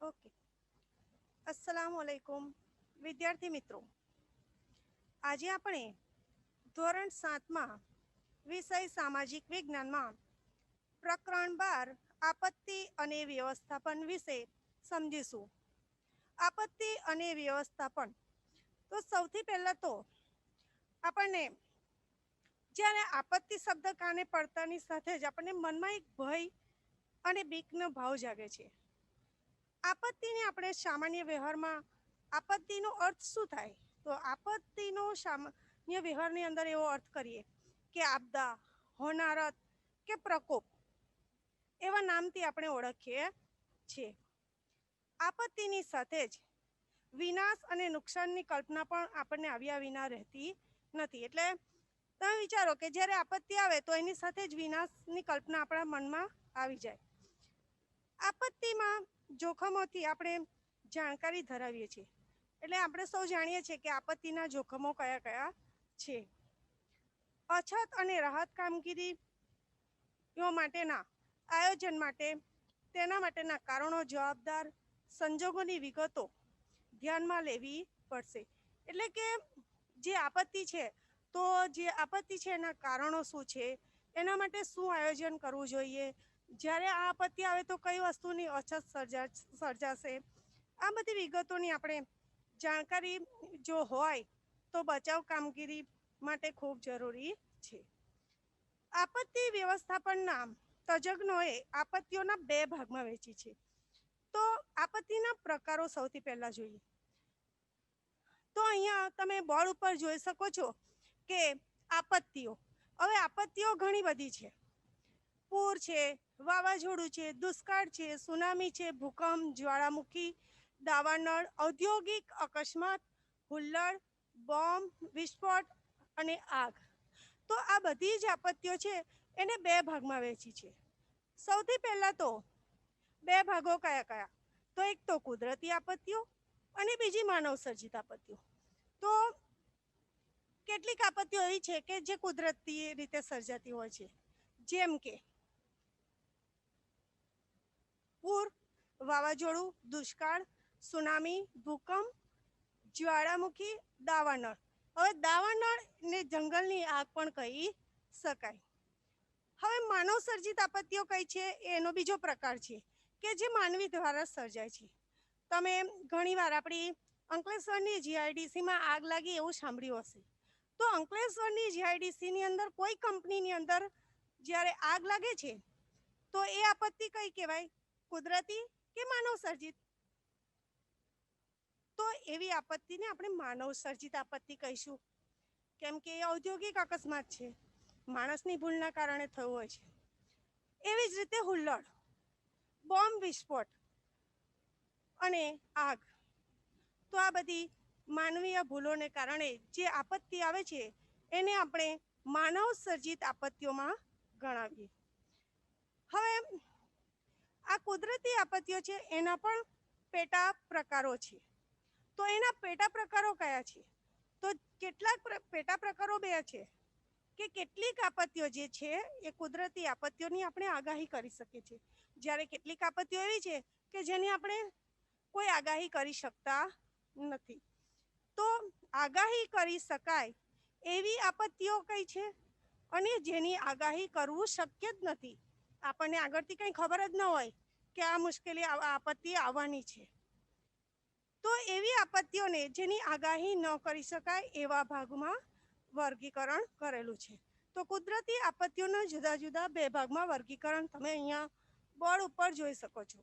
Okay. અસ્સલામુઅલૈકુમ વિદ્યાર્થી મિત્રો. આજે આપણે ધોરણ 7માં વિષય સામાજિક વિજ્ઞાનમાં પ્રકરણ 12 આપત્તિ અને વ્યવસ્થાપન વિશે સમજીશું. આપત્તિ અને વ્યવસ્થાપન. તો સૌથી પહેલા તો આપણને જ્યારે આપત્તિ શબ્દ કાને પડતાની સાથે જ આપણને મનમાં એક ભય અને બીકનો ભાવ જાગે છે. આપત્તિને આપણે સામાન્ય વ્યવહારમાં આપત્તિનો અર્થ શું થાય? તો આપત્તિનો સામાન્ય વ્યવહારની અંદર એવો અર્થ કરીએ કે આપદા, હોનારત કે પ્રકોપ એવા નામથી આપણે ઓળખીએ છીએ. આપત્તિની સાથે જ વિનાશ અને નુકસાનની કલ્પના પણ આપણને આવ્યા વિના રહેતી નથી. એટલે તમે વિચારો કે જ્યારે આપત્તિ આવે તો એની સાથે જ વિનાશની કલ્પના આપણા મનમાં આવી જાય. આપત્તિમાં જોખમોથી આપણે જાણકારી ધરાવીએ છીએ. એટલે આપણે સૌ જાણીએ છીએ કે આપત્તિના જોખમો કયા કયા છે. અછત અને રાહત કામગીરીઓ માટેના આયોજન માટે તેના માટેના કારણો, જવાબદાર સંજોગોની વિગતો ધ્યાનમાં લેવી પડશે. એટલે કે જે આપત્તિ છે તો જે આપત્તિ છે એના કારણો શું છે, એના માટે શું આયોજન કરવું જોઈએ, જ્યારે આ આપત્તિ આવે તો કઈ વસ્તુની અછત સર્જાશે, આ બધી વિગતોની આપણે જાણકારી જો હોય તો બચાવ કામગીરી માટે ખૂબ જરૂરી છે. આપત્તિ વ્યવસ્થાપનના તજજ્ઞોએ આપત્તિઓના બે ભાગમાં વહેંચી છે. તો આપત્તિના પ્રકારો સૌથી પહેલા જોઈએ તો અહીંયા તમે બોર્ડ ઉપર જોઈ શકો છો કે આપત્તિઓ. હવે આપત્તિઓ ઘણી બધી છે. પૂર છે, વાવાઝોડું છે, દુષ્કાળ છે, સુનામી છે, ભૂકંપ, જ્વાળામુખી, દાવાનળ, ઔદ્યોગિક અકસ્માત, હુલ્લડ, બોમ્બ વિસ્ફોટ અને આગ. તો આ બધી જ આપત્તિઓ છે એને બે ભાગમાં વહેંચી છે. સૌથી પહેલા તો બે ભાગો કયા કયા? તો એક તો કુદરતી આપત્તિઓ અને બીજી માનવ સર્જિત આપત્તિઓ. તો કેટલીક આપત્તિઓ એવી છે કે જે કુદરતી રીતે સર્જાતી હોય છે, જેમ કે પૂર, વાવાઝોડું, દુષ્કાળ, સુનામી, ભૂકંપ, જ્વાળામુખી, દાવાનળ. હવે દાવાનળને જંગલની આગ પણ કહી શકાય. હવે માનવ સર્જિત આપત્તિઓ કઈ છે એનો બીજો પ્રકાર છે કે જે માનવી દ્વારા સર્જાય છે. તમે ઘણીવાર આપણી અંકલેશ્વરની જીઆઈડીસીમાં આગ લાગી એવું સાંભળ્યું હશે. તો અંકલેશ્વરની જીઆઈડીસીની અંદર કોઈ કંપનીની અંદર જ્યારે આગ લાગે છે તો એ આપત્તિ કઈ કહેવાય? કુદરતી કે માનવ સર્જિત? તો એવી આપત્તિને આપણે માનવ સર્જિત આપત્તિ કહીશું, કેમ કે એ ઔદ્યોગિક અકસ્માત છે, માણસની ભૂલના કારણે થયું હોય છે. એવી જ રીતે હુલ્લડ, બોમ્બ વિસ્ફોટ અને આગ. તો આ બધી માનવીય ભૂલોને કારણે જે આપત્તિ આવે છે એને આપણે માનવ સર્જિત આપત્તિઓમાં ગણાવીએ. હવે આ કુદરતી આપત્તિઓ છે એના પણ પેટા પ્રકારો છે. તો એના પેટા પ્રકારો કયા છે? તો કેટલાક પેટા પ્રકારો બે છે કે કેટલીક આપત્તિઓ જે છે એ કુદરતી આપત્તિઓની આપણે આગાહી કરી શકીએ છીએ, જ્યારે કેટલીક આપત્તિઓ એવી છે કે જેની આપણે કોઈ આગાહી કરી શકતા નથી. તો આગાહી કરી શકાય એવી આપત્તિઓ કઈ છે અને જેની આગાહી કરવું શક્ય જ નથી, આપણને આગળથી કંઈ ખબર જ ન હોય કે આ મુશ્કેલી આપત્તિ આવવાની છે, તો એવી આપત્તિઓને જેની આગાહી ન કરી શકાય એવા ભાગમાં વર્ગીકરણ કરેલું છે. તો કુદરતી આપત્તિઓના જુદા જુદા બે ભાગમાં વર્ગીકરણ તમે અહીંયા બોર્ડ ઉપર જોઈ શકો છો.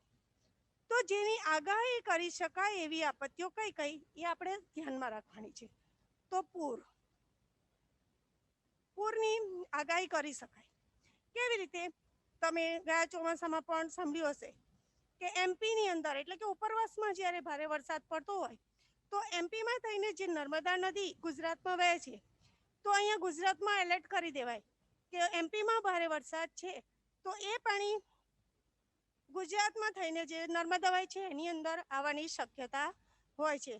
તો જેની આગાહી કરી શકાય એવી આપત્તિઓ કઈ કઈ એ આપણે ધ્યાનમાં રાખવાની છે. તો પૂરની આગાહી કરી શકાય. કેવી રીતે? તમે ગયા ચોમાસામાં પણ સાંભળ્યું હશે કે એમપીની અંદર એટલે કે ઉપરવાસમાં જ્યારે ભારે વરસાદ પડતો હોય તો એમપીમાં થઈને જે નર્મદા નદી ગુજરાતમાં વહે છે, તો અહીંયા ગુજરાતમાં એલર્ટ કરી દેવાય કે એમપીમાં ભારે વરસાદ છે તો એ પાણી ગુજરાતમાં થઈને જે નર્મદા વહે છે એની અંદર આવવાની શક્યતા હોય છે.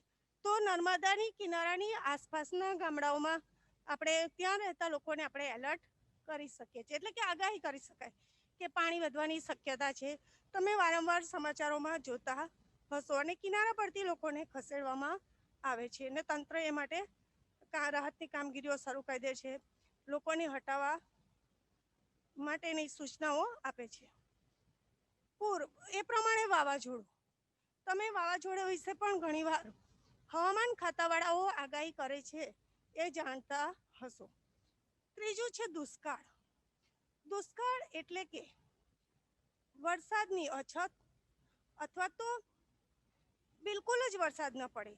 તો નર્મદાની કિનારાની આસપાસના ગામડાઓમાં આપણે ત્યાં રહેતા લોકોને આપણે એલર્ટ કરી શકીએ છીએ, એટલે કે આગાહી કરી શકાય કે પાણી વધવાની શક્યતા છે. તમે વારંવાર સમાચારોમાં જોતા હશો અને કિનારા પરથી લોકોને ખસેડવામાં આવે છે અને તંત્ર એ માટે રાહતની કામગીરીઓ શરૂ કરી દે છે, લોકોને હટાવવા માટેની સૂચનાઓ આપે છે. પૂર એ પ્રમાણે વાવાઝોડું, તમે વાવાઝોડા વિશે પણ ઘણીવાર હવામાન ખાતાવાળાઓ આગાહી કરે છે એ જાણતા હશો. ત્રીજું છે દુષ્કાળ. દુષ્કાળ એટલે કે વરસાદની અછત અથવા તો બિલકુલ જ વરસાદ ન પડે,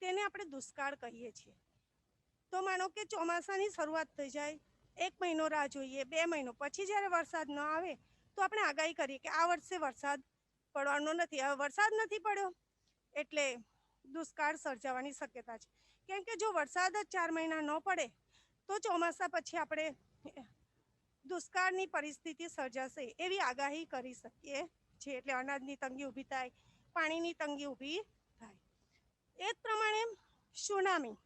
તેને આપણે દુષ્કાળ કહીએ છીએ. તો માનો કે ચોમાસાની શરૂઆત થઈ જાય, 1 મહિનો રાહ જોઈએ, 2 મહિનો પછી જ્યારે વરસાદ ન આવે તો આપણે આગાહી કરીએ કે આ વર્ષે વરસાદ પડવાનો નથી. હવે વરસાદ નથી પડ્યો એટલે દુષ્કાળ સર્જાવાની શક્યતા છે. કેમ કે જો વરસાદ જ 4 મહિના ન પડે તો ચોમાસા પછી આપણે દુષ્કાળની પરિસ્થિતિ સર્જાશે એવી આગાહી કરી શકીએ છીએ. એટલે અનાજની તંગી ઊભી થાય, પાણીની તંગી ઊભી થાય. એ જ પ્રમાણે સુનામી,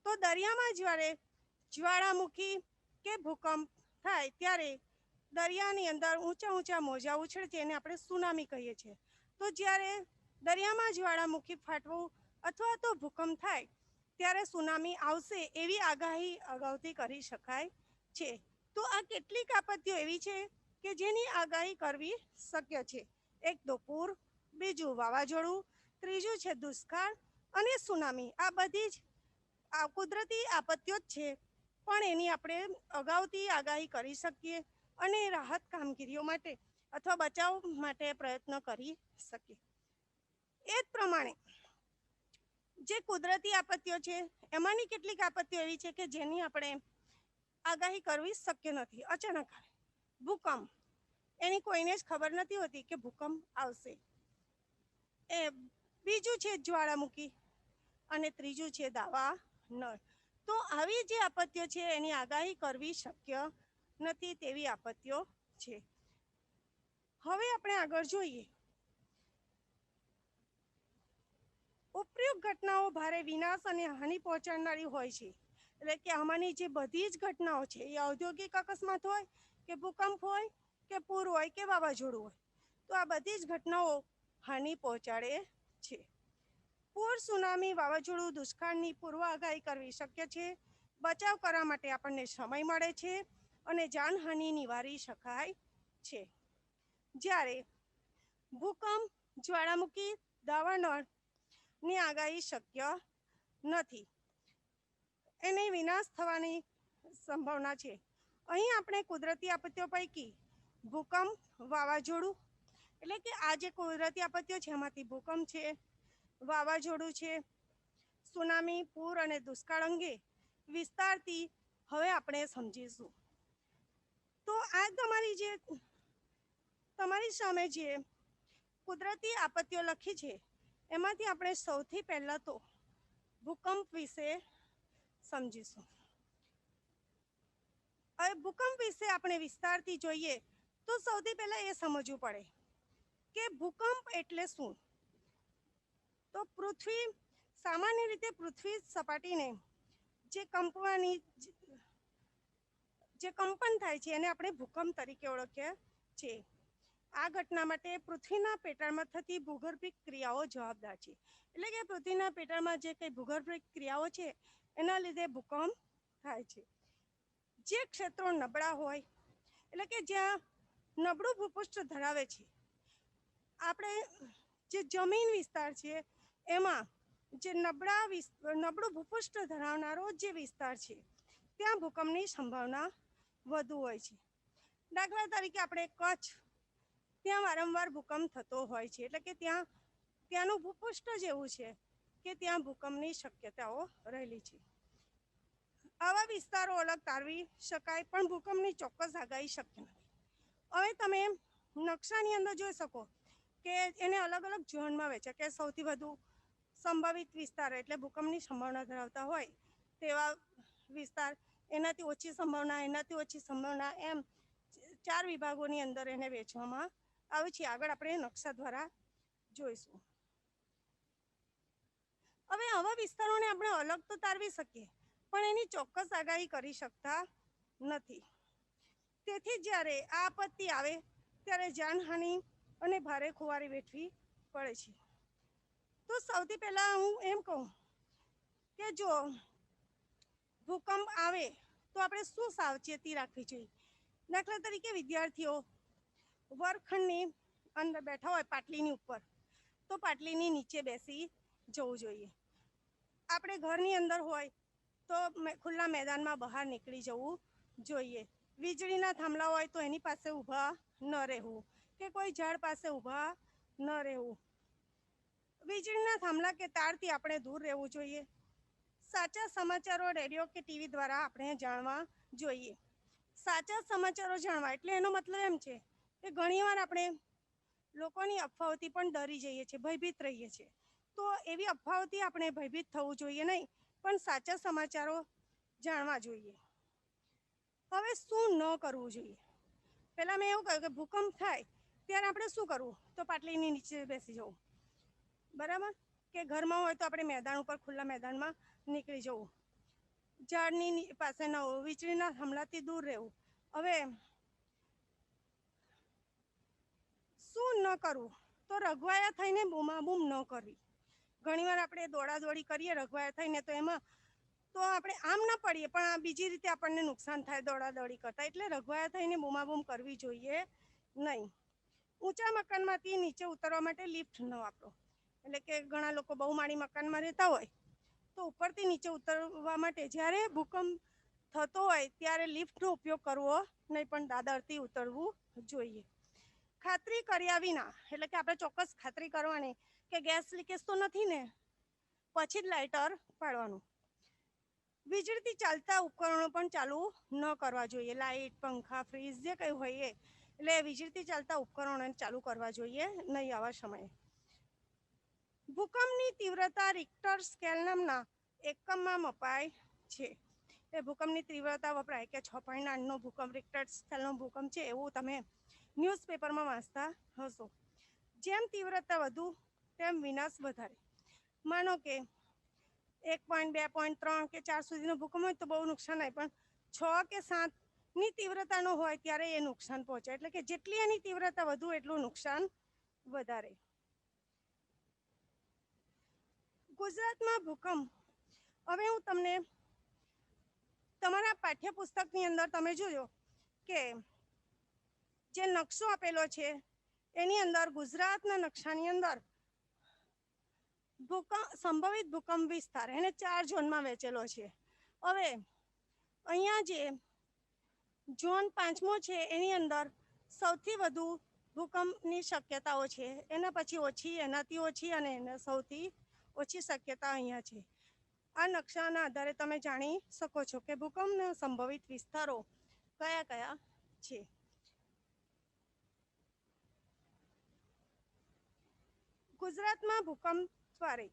તો દરિયામાં જ્યારે જ્વાળામુખી કે ભૂકંપ થાય ત્યારે દરિયાની અંદર ઊંચા ઊંચા મોજા ઉછળે છે, એને આપણે સુનામી કહીએ છીએ. તો જ્યારે દરિયામાં જ્વાળામુખી ફાટવું અથવા તો ભૂકંપ થાય ત્યારે સુનામી આવશે એવી આગાહી અગાઉથી કરી શકાય છે. તો આ કેટલીક આપત્તિઓ એવી છે કે જેની આગાહી કરવી શક્ય છે. એક તો પૂર, બીજું વાવાઝોડું, ત્રીજું છે દુષ્કાળ અને સુનામી. આ બધી જ કુદરતી આપત્તિઓ જ છે, પણ એની આપણે અગાઉથી આગાહી કરી શકીએ અને રાહત કામગીરીઓ માટે અથવા બચાવ માટે પ્રયત્ન કરી શકીએ. એ જ પ્રમાણે જે કુદરતી આપત્તિઓ છે એમાંની કેટલીક આપત્તિઓ એવી છે કે જેની આપણે આગાહી કરવી શક્ય નથી. અચાનક આવે ભૂકંપ, એની કોઈને જ ખબર નથી હોતી કે ભૂકંપ આવશે. એ બીજું છે જ્વાળામુખી અને ત્રીજું છે દાવાનળ. તો આવી જે આપત્તિઓ છે એની આગાહી કરવી શક્ય નથી તેવી આપત્તિઓ છે. હવે આપણે આગળ જોઈએ. ઉપયુક્ત ઘટનાઓ ભારે વિનાશ અને હાનિ પહોંચાડનારી હોય છે. એટલે કે આમાંની જે બધી જ ઘટનાઓ છે એ ઔદ્યોગિક અકસ્માત હોય કે ભૂકંપ હોય કે પૂર હોય કે વાવાઝોડું હોય, તો આ બધી જ ઘટનાઓ હાનિ પહોંચાડે છે. પૂર, સુનામી, વાવાઝોડું, દુષ્કાળની પૂર્વ આગાહી કરવી શક્ય છે. બચાવ કરવા માટે આપણને સમય મળે છે અને જાનહાનિ નિવારી શકાય છે. જ્યારે ભૂકંપ, જ્વાળામુખી, દાવાનળની આગાહી શક્ય નથી, એને વિનાશ થવાની સંભાવના છે. અહીં આપણે કુદરતી આપત્તિઓ પૈકી ભૂકંપ, વાવાઝોડું, એટલે કે આ જે કુદરતી આપત્તિઓ છે એમાંથી ભૂકંપ છે, વાવાઝોડું છે, સુનામી, પૂર અને દુષ્કાળ અંગે વિસ્તારથી હવે આપણે સમજીશું. તો આ તમારી સામે જે કુદરતી આપત્તિઓ લખી છે એમાંથી આપણે સૌથી પહેલા તો ભૂકંપ વિશે સમજીશું. હવે ભૂકંપ વિશે આપણે વિસ્તારથી જોઈએ તો સૌથી પહેલા એ સમજવું પડે કે ભૂકંપ એટલે શું. તો પૃથ્વી, સામાન્ય રીતે પૃથ્વી સપાટીને જે કંપવાની જે કંપન થાય છે એને આપણે ભૂકંપ તરીકે ઓળખીએ છીએ. આ ઘટના માટે પૃથ્વીના પેટાળમાં થતી ભૂગર્ભિક ક્રિયાઓ જવાબદાર છે. એટલે કે પૃથ્વીના પેટાળમાં જે કંઈ ભૂગર્ભિક ક્રિયાઓ છે એના લીધે ભૂકંપ થાય છે. જે ક્ષેત્રો નબળા હોય, એટલે કે જ્યાં નબળું ભૂપૃષ્ઠ ધરાવે છે, આપણે જે જમીન વિસ્તાર છે એમાં જે નબળું ભૂપૃષ્ઠ ધરાવનારો જે વિસ્તાર છે ત્યાં ભૂકંપની સંભાવના વધુ હોય છે. દાખલા તરીકે આપણે કચ્છ, ત્યાં વારંવાર ભૂકંપ થતો હોય છે. એટલે કે ત્યાંનું ભૂપૃષ્ઠ જ એવું છે કે ત્યાં ભૂકંપની શક્યતાઓ રહેલી છે. આવા વિસ્તારો અલગ તારવી શકાય, પણ ભૂકંપની ચોક્કસ આગાહી શક્ય નથી. હવે તમે નકશાની અંદર જોઈ શકો કે એને અલગ અલગ ઝોનમાં વેચે કે સૌથી વધુ સંભવિત વિસ્તાર એટલે ભૂકંપની સંભાવના ધરાવતા હોય તેવા વિસ્તાર, એનાથી ઓછી સંભાવના, એનાથી ઓછી સંભાવના, એમ 4 વિભાગોની અંદર એને વેચવામાં આવે છે. આગળ આપણે નકશા દ્વારા જોઈશું. હવે આવા વિસ્તારોને આપણે અલગ તો તારવી શકીએ પણ એની ચોક્કસ આગાહી કરી શકતા નથી. તેથી જ્યારે આ આપત્તિ આવે ત્યારે જાનહાનિ અને ભારે ખુવારી વેઠવી પડે છે. તો સૌથી પહેલાં હું એમ કહું કે જો ભૂકંપ આવે તો આપણે શું સાવચેતી રાખવી જોઈએ. દાખલા તરીકે વિદ્યાર્થીઓ વર્ગખંડની અંદર બેઠા હોય પાટલીની ઉપર, તો પાટલીની નીચે બેસી જવું જોઈએ. આપણે ઘરની અંદર હોય તો ખુલ્લા મેદાનમાં બહાર નીકળી જવું જોઈએ. વીજળીના થાંભલા હોય તો એની પાસે ઊભા ન રહેવું કે કોઈ ઝાડ પાસે ઊભા ન રહેવું. વીજળીના થાંભલા કે તારથી આપણે દૂર રહેવું જોઈએ. સાચા સમાચારો રેડિયો કે ટીવી દ્વારા આપણે જાણવા જોઈએ. સાચા સમાચારો જાણવા એટલે એનો મતલબ એમ છે કે ઘણીવાર આપણે લોકોની અફવાઓથી પણ ડરી જઈએ છીએ, ભયભીત રહીએ છીએ. તો એવી અફવાઓથી આપણે ભયભીત થવું જોઈએ નહીં, પણ સાચા સમાચારો જાણવા જોઈએ. હવે શું ન કરવું જોઈએ? પહેલાં મેં એવું કહ્યું કે ભૂકંપ થાય ત્યારે આપણે શું કરવું? તો પાટલીની નીચે બેસી જવું, બરાબર. કે ઘરમાં હોય તો આપણે મેદાન ઉપર ખુલ્લા મેદાનમાં નીકળી જવું, ઝાડની પાસે ન હોવું, વીજળીના થાંભલાથી દૂર રહેવું. હવે શું ન કરવું? તો રઘવાયા થઈને બૂમાબૂમ ન કરવી. ઘણીવાર આપણે દોડાદોડી કરીએ રઘવાયા થઈને, તો એમાં તો આપણે આમ ના પડીએ પણ બીજી રીતે આપણને નુકસાન થાય દોડાદોડી કરતા. એટલે રઘવાયા થઈને બૂમાબૂમ કરવી જોઈએ નહીં. ઊંચા મકાનમાંથી નીચે ઉતરવા માટે લિફ્ટ ન વાપરો. એટલે કે ઘણા લોકો બહુમાળી મકાનમાં રહેતા હોય તો ઉપરથી નીચે ઉતરવા માટે જ્યારે ભૂકંપ થતો હોય ત્યારે લિફ્ટનો ઉપયોગ કરવો નહીં, પણ દાદરથી ઉતરવું જોઈએ. ખાતરી કર્યા વિના, એટલે કે આપણે ચોક્કસ ખાતરી કરવાની કે ગેસ લીકેજ તો નથી ને, પછી જ લાઇટર પાડવાનું. વીજળીથી ચાલતા ઉપકરણો પણ ચાલુ ન કરવા જોઈએ. લાઇટ, પંખા, ફ્રીજ જે કંઈ હોય એ, એટલે વીજળીથી ચાલતા ઉપકરણોને ચાલુ કરવા જોઈએ નહીં આવા સમયે. ભૂકંપની તીવ્રતા રિક્ટર સ્કેલ નામના એકમમાં મપાય છે. એ ભૂકંપની તીવ્રતા વપરાય કે 6.8નો ભૂકંપ રિક્ટર સ્કેલનો ભૂકંપ છે એવું તમે ન્યૂઝપેપરમાં વાંચતા હશો. જેમ તીવ્રતા વધુ તેમ વિનાશ વધારે. માનો કે 1.2, 2.3 કે 4 સુધીનો ભૂકંપ હોય તો બહુ નુકસાન થાય, પણ 6 કે 7ની તીવ્રતાનો હોય ત્યારે એ નુકસાન પહોંચે. એટલે કે જેટલી એની તીવ્રતા વધુ એટલું નુકસાન વધારે. ગુજરાતમાં ભૂકંપ, હવે હું તમને તમારા પાઠ્યપુસ્તકની અંદર તમે જોજો કે જે નકશો આપેલો છે એની અંદર ગુજરાતના નકશાની અંદર સંભવિત ભૂકંપ વિસ્તાર એને 4 ઝોનમાં વહેંચેલો છે. હવે અહીંયા જે ઝોન 5મો છે એની અંદર સૌથી વધુ ભૂકંપની શક્યતાઓ છે, એના પછી ઓછી, એનાથી ઓછી અને એના સૌથી ઓછી શક્યતા અહીંયા છે. આ નકશાના આધારે તમે જાણી શકો છો કે ભૂકંપના સંભવિત વિસ્તારો કયા કયા છે. ગુજરાતમાં ભૂકંપ દ્વારે,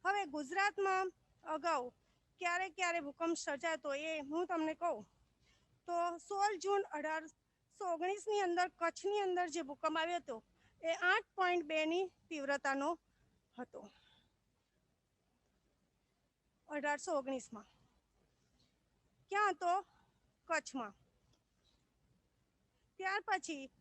હવે ગુજરાતમાં અગાઉ ક્યારે ક્યારે ભૂકંપ સર્જાતો એ હું તમને કહું તો 16 જૂન 1819ની અંદર કચ્છની અંદર જે ભૂકંપ આવ્યો હતો એ 8.2ની તીવ્રતાનો હતો 1819માં. ક્યાં હતો? કચ્છમાં. ત્યાર પછી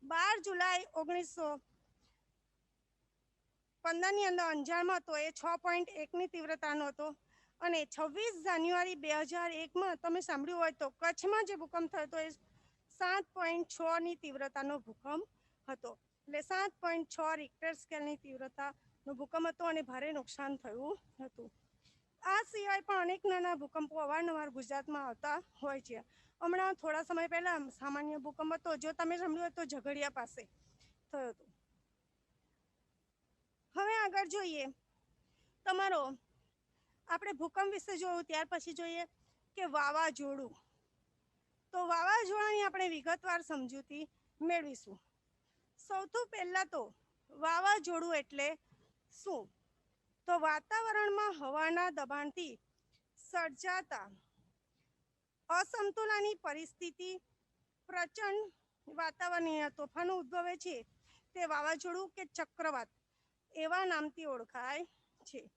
12 જુલાઈ 1915ની અંદર અંજારમાં હતો, એ 6.1ની તીવ્રતાનો હતો. અને 26 જાન્યુઆરી 2001માં તમે સાંભળ્યું હોય તો કચ્છમાં જે ભૂકંપ થયો હતો એ 7.6ની તીવ્રતાનો ભૂકંપ હતો. એટલે 7.6 રિક્ટર સ્કેલની તીવ્રતાનો ભૂકંપ હતો અને ભારે નુકસાન થયું હતું. આ સિવાય પણ અનેક નાના ભૂકંપો અવારનવાર ગુજરાતમાં આવતા હોય છે. હમણાં થોડા સમય પહેલા સામાન્ય ભૂકંપ હતો, જો તમે સાંભળ્યું હોય તો ઝઘડિયા પાસે થયો હતો. હવે આગળ જોઈએ તમારો, આપણે ભૂકંપ વિશે જોયું, ત્યાર પછી જોઈએ કે વાવાઝોડું. તો વાવાઝોડાની આપણે વિગતવાર સમજૂતી મેળવીશું. સૌથી પહેલા તો વાવાઝોડું એટલે શું? તો વાતાવરણમાં હવાના દબાણથી સર્જાતા અસમતુલાની પરિસ્થિતિ, પ્રચંડ વાતાવરણીય તોફાનો ઉદ્ભવે છે તે વાવાઝોડું કે ચક્રવાત એવા નામથી ઓળખાય છે.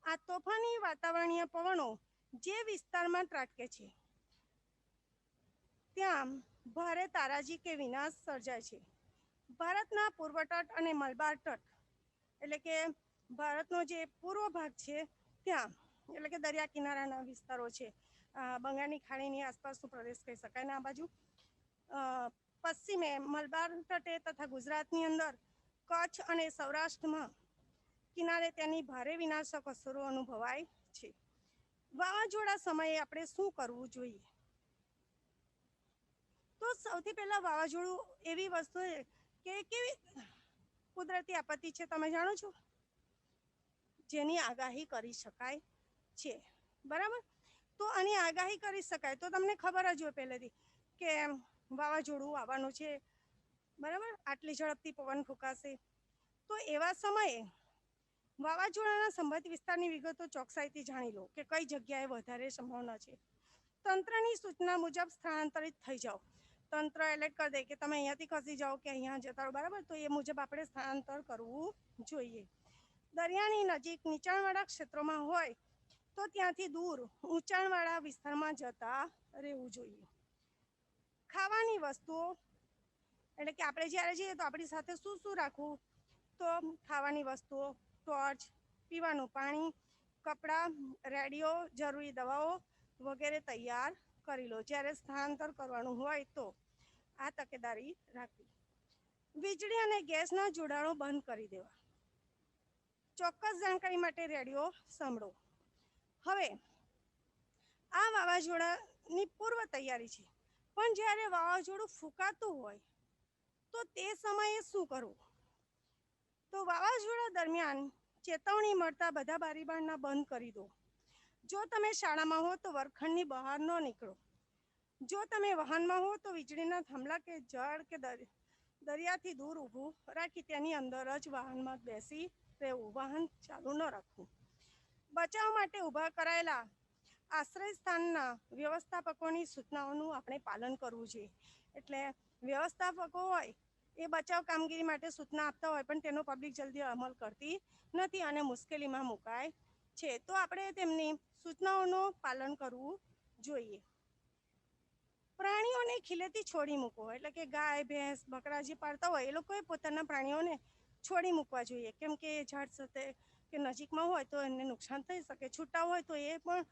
આ તોફાની વાતાવરણીય પવનો જે વિસ્તારમાં ત્રાટકે છે ત્યાં ભારે તારાજી કે વિનાશ સર્જાય છે. ભારતના પૂર્વ તટ અને મલબાર તટ એટલે કે ભારતનો જે પૂર્વ ભાગ છે ત્યાં, એટલે કે દરિયા કિનારાના વિસ્તારો છે, બંગાળની ખાડીની આસપાસનો પ્રદેશ કહી શકાય ને. આ બાજુ પશ્ચિમે મલબાર તટે તથા ગુજરાતની અંદર કચ્છ અને સૌરાષ્ટ્રમાં કિનારે તેની ભારે વિનાશક અસરો અનુભવાય છે. વાવાઝોડા સમયે આપણે શું કરવું જોઈએ? તો સૌથી પહેલા વાવાઝોડું એવી વસ્તુ છે કે કેવી કુદરતી આપત્તિ છે, તમે જાણો છો, જેની આગાહી કરી શકાય છે. બરાબર? તો આની આગાહી કરી શકાય તો તમને ખબર જ હોય પહેલેથી કે વાવાઝોડું આવવાનું છે. બરાબર? આટલી ઝડપથી પવન ફૂંકાશે. તો એવા સમયે વાવાઝોડાના સંભવિત વિસ્તારની વિગતો ચોકસાઈથી જાણી લો કે કઈ જગ્યાએ વધારે સંભાવના છે. તંત્રની સૂચના મુજબ સ્થળાંતરિત થઈ જાઓ. તંત્ર એલર્ટ કરી દે કે તમે અહીંયાથી ખસી જાઓ કે અહીંયા જતા રહો. બરાબર? તો એ મુજબ આપણે સ્થળાંતર કરવું જોઈએ. દરિયાની નજીક નીચાણવાળા ક્ષેત્રોમાં હોય તો ત્યાંથી દૂર ઊંચાણવાળા વિસ્તારમાં જતા રહેવું જોઈએ. ખાવાની વસ્તુઓ, એટલે કે આપણે જ્યારે જઈએ તો આપણી સાથે શું શું રાખવું? તો ખાવાની વસ્તુઓ, ટોર્ચ, પીવાનું પાણી, કપડાં, રેડિયો, જરૂરી દવાઓ વગેરે તૈયાર કરી લો જ્યારે સ્થળાંતર કરવાનું હોય તો. આ તકેદારી રાખવી. વીજળી અને ગેસના જોડાણો બંધ કરી દેવા. ચોક્કસ જાણકારી માટે રેડિયો સાંભળો. હવે આ વાવાઝોડાની પૂર્વ તૈયારી છે, પણ જ્યારે વાવાઝોડું ફૂંકાતું હોય તો તે સમયે શું કરવું? તો વાવાઝોડા દરમિયાન ચેતવણી મળતા બધા બારીબારણા બંધ કરી દો. જો તમે શાળામાં હો તો વર્ગખંડની બહાર ન નીકળો. જો તમે વાહનમાં હો તો વીજળીના થાંભલા કે ઝાડ કે દરિયાથી દૂર ઊભું રાખી તેની અંદર જ વાહનમાં બેસી રહેવું. વાહન ચાલુ ન રાખવું. બચાવ માટે ઊભા કરાયેલા આશ્રય સ્થાનના વ્યવસ્થાપકોની સૂચનાઓનું આપણે પાલન કરવું જોઈએ. એટલે વ્યવસ્થાપકો હોય એ બચાવ કામગીરી માટે સૂચના આપતા હોય પણ તેનો પબ્લિક જલ્દી અમલ કરતી નથી અને મુશ્કેલીમાં મુકાય છે. તો આપણે તેમની સૂચનાઓનું પાલન કરવું જોઈએ. પ્રાણીઓને ખીલેથી છોડી મૂકવો, એટલે કે ગાય, ભેંસ, બકરા જે પાળતા હોય એ લોકોએ પોતાના પ્રાણીઓને છોડી મૂકવા જોઈએ. કેમ કે એ ઝાડ સાથે કે નજીકમાં હોય તો એને નુકસાન થઈ શકે. છૂટા હોય તો એ પણ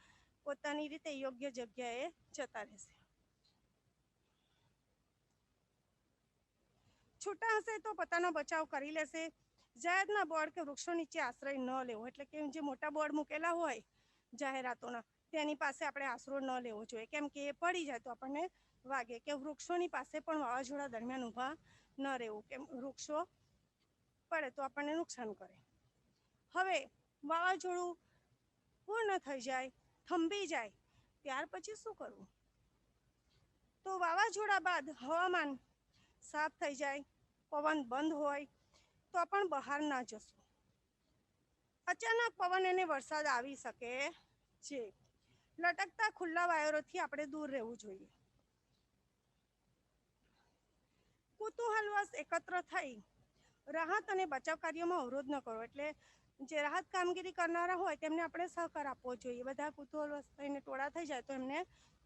પોતાની રીતે યોગ્ય જગ્યાએ જતા રહેશે. છૂટા હશે તો પોતાનો બચાવ કરી લેશે. જાહેરના બોર્ડ કે વૃક્ષો નીચે આશ્રય ન લેવો, એટલે કે જે મોટા બોર્ડ મૂકેલા હોય જાહેરાતોના તેની પાસે આપણે આશરો ન લેવો જોઈએ. કેમ કે એ પડી જાય તો આપણને વાગે. કે વૃક્ષોની પાસે પણ વાવાઝોડા દરમિયાન ઊભા ન રહેવું, કેમ વૃક્ષો પડે તો આપણને નુકસાન કરે. હવે વાવાઝોડું પૂર્ણ થઈ જાય, થંભી જાય, ત્યાર પછી શું કરવું? તો વાવાઝોડા બાદ હવામાન સાફ થઈ જાય, પવન બંધ હોય તો પણ બહાર ના જશો. અચાનક પવન અને વરસાદ આવી શકે છે. લટકતા ખુલ્લા વાયરોથી આપણે દૂર રહેવું જોઈએ. કુતૂહલવશ એકત્ર થઈ રાહત અને બચાવ કાર્યોમાં અવરોધ ન કરો. એટલે જે રાહત કામગીરી કરનારા હોય તેમને આપણે સહકાર આપવો જોઈએ. બધા કુતૂહલવશ થઈને ટોળા થઈ જાય તો એમને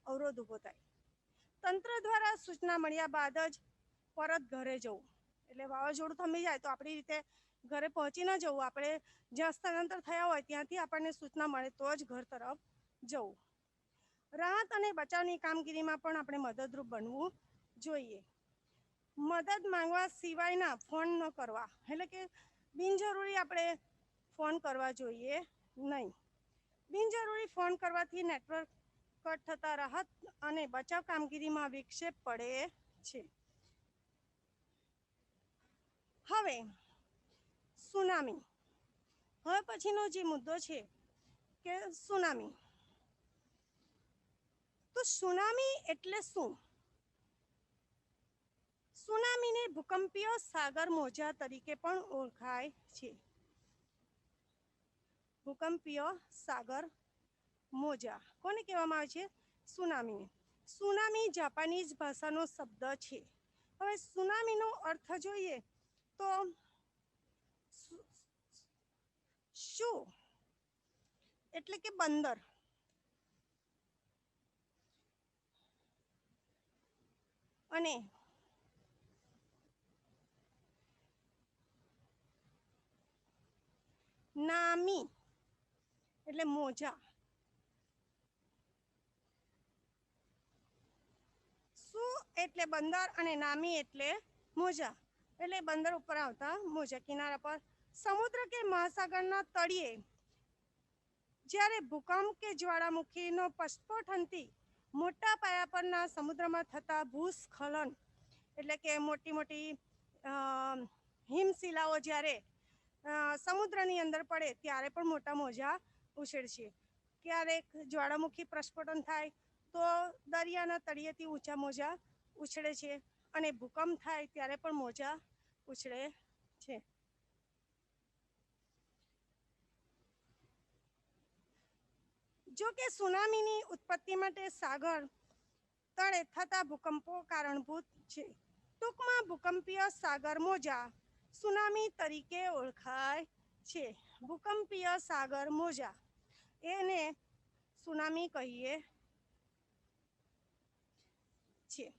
અવરોધ ઊભો થાય. તંત્ર દ્વારા સૂચના મળ્યા બાદ જ પરત ઘરે જવું. એટલે વાવાઝોડું થંભી જાય તો આપણી રીતે ઘરે પહોંચી ન જવું. આપણે જ્યાં સ્થળાંતર થયા હોય ત્યાંથી આપણને સૂચના મળે તો જ ઘર તરફ જવું. રાહત અને બચાવની કામગીરીમાં પણ આપણે મદદરૂપ બનવું જોઈએ. મદદ માંગવા સિવાયના ફોન ન કરવા, એટલે કે બિનજરૂરી આપણે ફોન કરવા જોઈએ નહીં. બિનજરૂરી ફોન કરવાથી નેટવર્ક કટ થતા રાહત અને બચાવ કામગીરીમાં વિક્ષેપ પડે છે. હવે સુનામી. હવે પછીનો જે મુદ્દો છે કે સુનામી. તો સુનામી એટલે શું? સુનામીને ભૂકંપીય સાગર મોજા તરીકે પણ ઓળખાય છે. ભૂકંપીય સાગર મોજા કોને કહેવામાં આવે છે? સુનામીને. સુનામી જાપાનીઝ ભાષાનો શબ્દ છે. હવે સુનામીનો અર્થ જોઈએ તો શું એટલે કે બંદર. અને નામી એટલે મોજા, સુ એટલે બંદર અને નામી એટલે મોજા એટલે બંદર ઉપર આવતા મોજા. કિનારા પર સમુદ્ર કે મહાસાગરના તળિયે જ્યારે ભૂકંપ કે જ્વાળામુખીનો સ્ફોટનથી મોટા પાયા પરના સમુદ્રમાં થતા ભૂસ્ખલન એટલે કે મોટી મોટી હિમશિલાઓ જ્યારે સમુદ્રની અંદર પડે ત્યારે પણ મોટા મોજા ઉછળશે. ક્યારેક જ્વાળામુખી પ્રસ્ફોટન થાય તો દરિયાના તળિયેથી ઊંચા મોજા ઉછળે છે અને ભૂકંપ થાય ત્યારે પણ મોજા ઉછળે છે. જો કે સુનામીની ઉત્પત્તિ માટે સાગર તળે થતા ભૂકંપો કારણભૂત છે. ટૂંકમાં ભૂકંપીય સાગર મોજા સુનામી તરીકે ઓળખાય છે. ભૂકંપીય સાગર મોજા એને સુનામી કહીએ છીએ.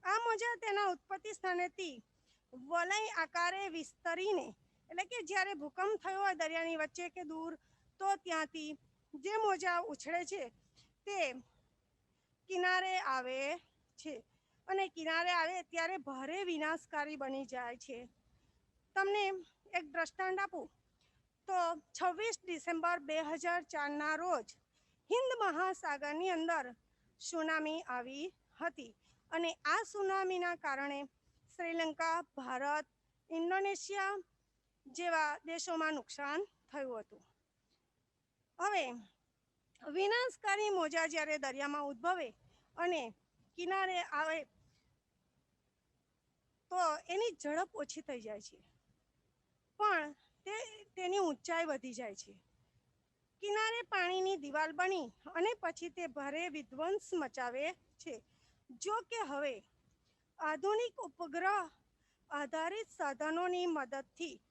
આ મોજા તેના ઉત્પત્તિ સ્થાનેથી વલય આકારે વિસ્તરીને એટલે કે જ્યારે ભૂકંપ થયો હોય દરિયાની વચ્ચે કે દૂર તો ત્યાંથી જે મોજા ઉછળે છે તે કિનારે આવે છે અને કિનારે આવે ત્યારે ભારે વિનાશકારી બની જાય છે. તમને એક દ્રષ્ટાંત આપું તો 26 ડિસેમ્બર 2004ના રોજ હિન્દ મહાસાગરની અંદર સુનામી આવી હતી અને આ સુનામીના કારણે શ્રીલંકા, ભારત, ઇન્ડોનેશિયા જેવા દેશોમાં નુકસાન થયું હતું. હવે વિનાશકારી મોજા જ્યારે દરિયામાં ઉદ્ભવે અને કિનારે આવે તો એની ઝડપ ઓછી થઈ જાય છે પણ તેની ઊંચાઈ વધી જાય છે. કિનારે પાણીની દિવાલ બની અને પછી તે ભારે વિધ્વંસ મચાવે છે. જો કે હવે આધુનિક ઉપગ્રહ આધારિત સાધનોની મદદથી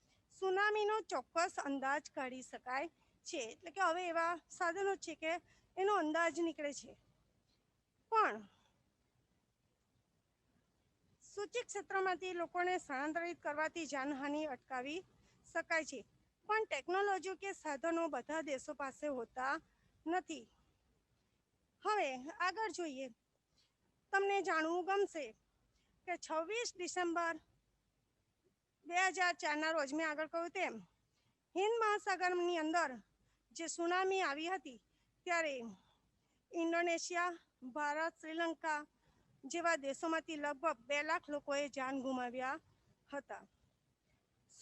સુનામીનો ચોક્કસ અંદાજ કાઢી શકાય છે. એટલે કે હવે એવા સાધનો છે કે એનો અંદાજ નીકળે છે. પણ સૂચિત ક્ષેત્રમાંથી લોકોને સ્થળાંતરિત કરવાથી જાનહાનિ અટકાવી શકાય છે. પણ ટેકનોલોજી કે સાધનો બધા દેશો પાસે હોતા નથી. હવે આગળ જોઈએ. તમને જાણવું ગમશે કે 26 ડિસેમ્બર 2004ના રોજ મેં આગળ કહ્યું તેમ હિન્દ મહાસાગરની અંદર જે સુનામી આવી હતી ત્યારે ઇન્ડોનેશિયા, ભારત, શ્રીલંકા જેવા દેશોમાંથી લગભગ 2 લાખ લોકોએ જાન ગુમાવ્યા હતા.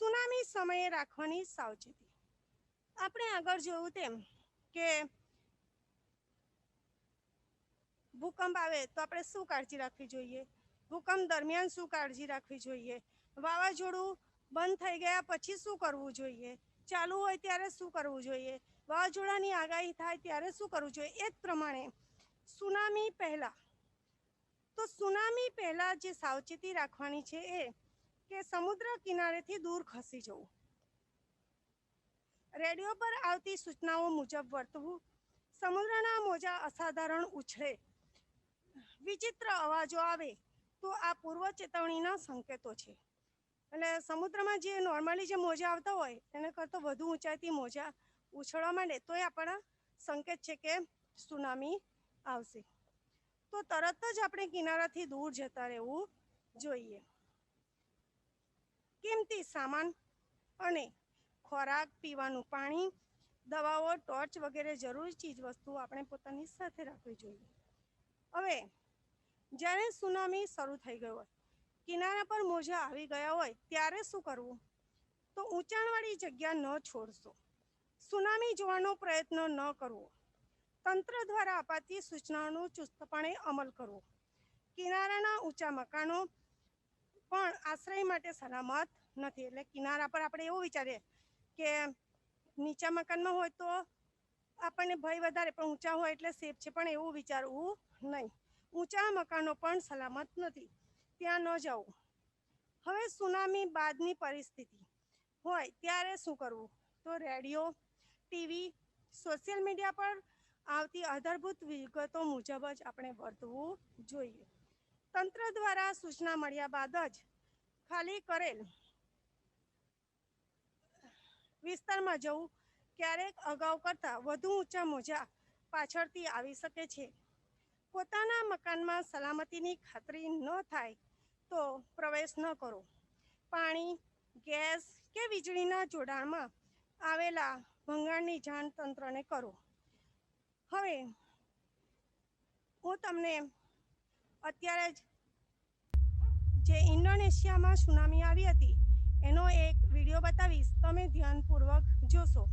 સુનામી સમયે રાખવાની સાવચેતી. આપણે આગળ જોયું તેમ કે ભૂકંપ આવે તો આપણે શું કાળજી રાખવી જોઈએ, ભૂકંપ દરમિયાન શું કાળજી રાખવી જોઈએ, વાવાઝોડું બંધ થઈ ગયા પછી શું કરવું જોઈએ, ચાલુ હોય ત્યારે શું કરવું જોઈએ, વાવાઝોડાની આગાહી થાય ત્યારે શું કરવું જોઈએ. એ જ પ્રમાણે સુનામી પહેલા જે સાવચેતી રાખવાની છે એ કે સમુદ્ર કિનારેથી દૂર ખસી જવું, રેડિયો પર આવતી સૂચનાઓ મુજબ વર્તવું, સમુદ્રના મોજા અસાધારણ ઉછળે, વિચિત્ર અવાજો આવે તો આ પૂર્વ ચેતવણીના સંકેતો છે. એટલે સમુદ્રમાં જે નોર્મલી જે મોજા આવતા હોય એને કરતાં વધુ ઊંચાઈથી મોજા ઉછળવા માંડે તો એ આપણા સંકેત છે કે સુનામી આવશે. તો તરત જ આપણે કિનારાથી દૂર જતા રહેવું જોઈએ. કિંમતી સામાન અને ખોરાક, પીવાનું પાણી, દવાઓ, ટોર્ચ વગેરે જરૂરી ચીજ વસ્તુઓ આપણે પોતાની સાથે રાખવી જોઈએ. હવે જ્યારે સુનામી શરૂ થઈ ગયો હોય, કિનારા પર મોજા આવી ગયા હોય ત્યારે શું કરવું? તો ઊંચાણવાળી જગ્યા ન છોડશો, સુનામી જોવાનો પ્રયત્ન ન કરવો, તંત્ર દ્વારા અપાતી સૂચનાઓનો ચુસ્તપણે અમલ કરવો, કિનારાના ઊંચા મકાનો પણ આશ્રય માટે સલામત નથી. એટલે કિનારા પર આપણે એવું વિચારીએ કે નીચા મકાનમાં હોય તો આપણને ભય વધારે, પણ ઊંચા હોય એટલે સેફ છે, પણ એવું વિચારવું નહીં. ઊંચા મકાનો પણ સલામત નથી, ત્યાં ન જવું. હવે સુનામી બાદની પરિસ્થિતિ હોય ત્યારે શું કરવું? તો રેડિયો, ટીવી, સોશિયલ મીડિયા પર આવતી આધારભૂત વિગતો મુજબ જ આપણે વર્તવું જોઈએ. તંત્ર દ્વારા સૂચના મળ્યા બાદ જ ખાલી કરેલ વિસ્તારમાં જવું ક્યારેક અગાઉ કરતાં વધુ ઊંચા મોજા પાછળથી આવી શકે છે. પોતાના મકાનમાં સલામતીની ખાતરી ન થાય તો પ્રવેશ ન કરો. પાણી, ગેસ કે વીજળીના જોડાણમાં આવેલા ભંગાણની જાણ તંત્રને કરો. હવે હું તમને અત્યારે જે ઇન્ડોનેશિયામાં સુનામી આવી હતી એનો એક વિડીયો બતાવીશ, તમે ધ્યાનપૂર્વક જોશો.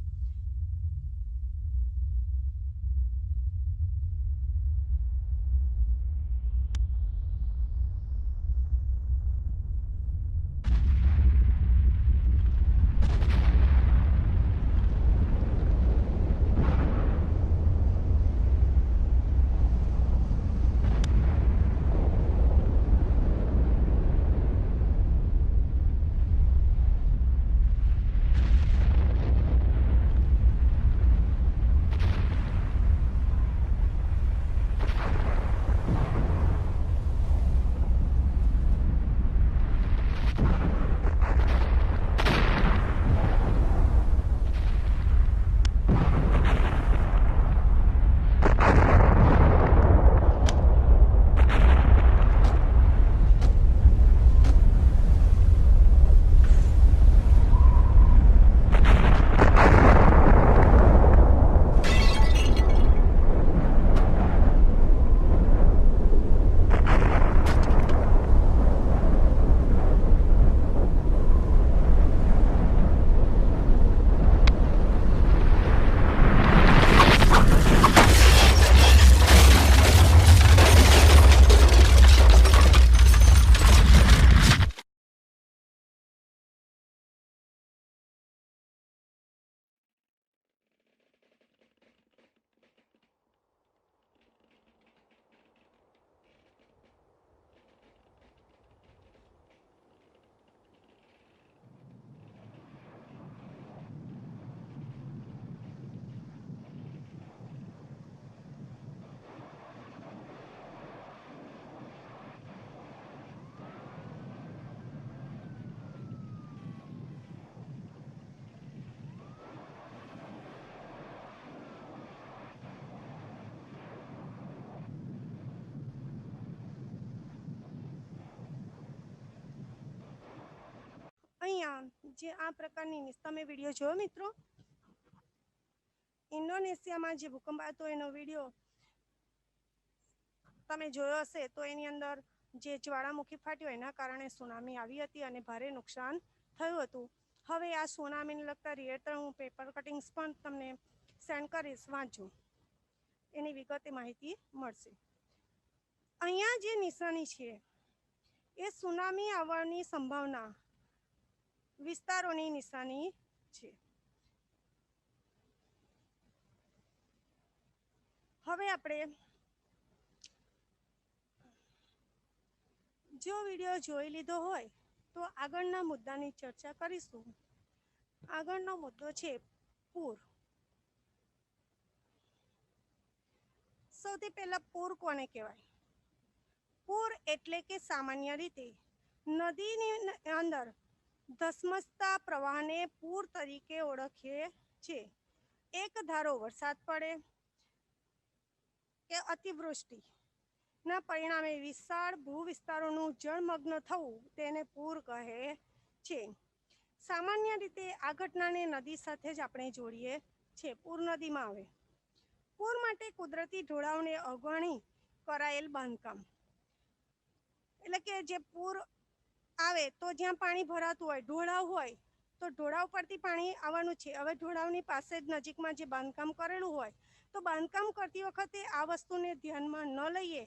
અહીંયા જે આ પ્રકારની તમે વિડીયો જોયો મિત્રો, ઇન્ડોનેશિયામાં જે ભૂકંપ હતો એનો વિડીયો તમે જોયો હશે તો એની અંદર જે જ્વાળામુખી ફાટ્યો એના કારણે સુનામી આવી હતી અને ભારે નુકસાન થયું હતું. હવે આ સુનામીને લગતા રિલેટેડ હું પેપર કટિંગ્સ પણ તમને સેન્ડ કરીશ, વાંચો, એની વિગતે માહિતી મળશે. અહીંયા જે નિશાની છે એ સુનામી આવવાની સંભાવના વિસ્તારોની નિશાની છે. હવે આપણે જો વિડીયો જોઈ લીધો હોય તો આગળના મુદ્દાની ચર્ચા કરીશું. આગળનો મુદ્દો છે પૂર. સૌથી પહેલા પૂર કોને કહેવાય? પૂર એટલે કે સામાન્ય રીતે નદીની અંદર ધસમસતા પ્રવાહને પૂર તરીકે ઓળખીએ છે. એક ધારો વરસાદ પડે કે અતિવૃષ્ટિના પરિણામે વિશાળ ભૂવિસ્તારોનું જળમગ્ન થવું તેને પૂર કહે છે. સામાન્ય રીતે આ ઘટનાને નદી સાથે જ આપણે જોડીએ છીએ. પૂર નદીમાં આવે. પૂર માટે કુદરતી ઢોળાવને અવગણી કરાયેલ બાંધકામ, એટલે કે જે પૂર આવે તો જ્યાં પાણી ભરાતું હોય, ઢોળાવ હોય તો ઢોળાવ પરથી પાણી આવવાનું છે. હવે ઢોળાવની પાસે જ નજીકમાં જે બાંધકામ કરેલું હોય તો બાંધકામ કરતી વખતે આ વસ્તુને ધ્યાનમાં ન લઈએ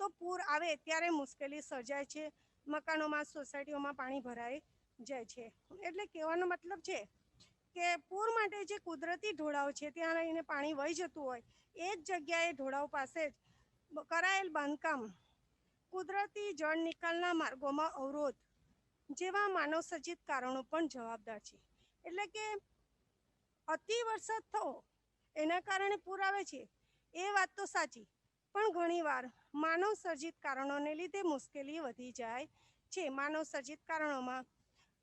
તો પૂર આવે ત્યારે મુશ્કેલી સર્જાય છે. મકાનોમાં, સોસાયટીઓમાં પાણી ભરાઈ જાય છે. એટલે કહેવાનો મતલબ છે કે પૂર માટે જે કુદરતી ઢોળાવ છે ત્યાં રહીને પાણી વહી જતું હોય એ જ જગ્યાએ ઢોળાવ પાસે જ કરાયેલ બાંધકામ કુદરતી જળ નિકાલના માર્ગોમાં અવરોધ જેવા માનવ સર્જિત કારણો પણ જવાબદાર છે. એટલે કે અતિ વરસાદ થવો એના કારણે પૂર આવે છે એ વાત તો સાચી, પણ ઘણીવાર માનવ સર્જિત કારણોને લીધે મુશ્કેલી વધી જાય છે. માનવ સર્જિત કારણોમાં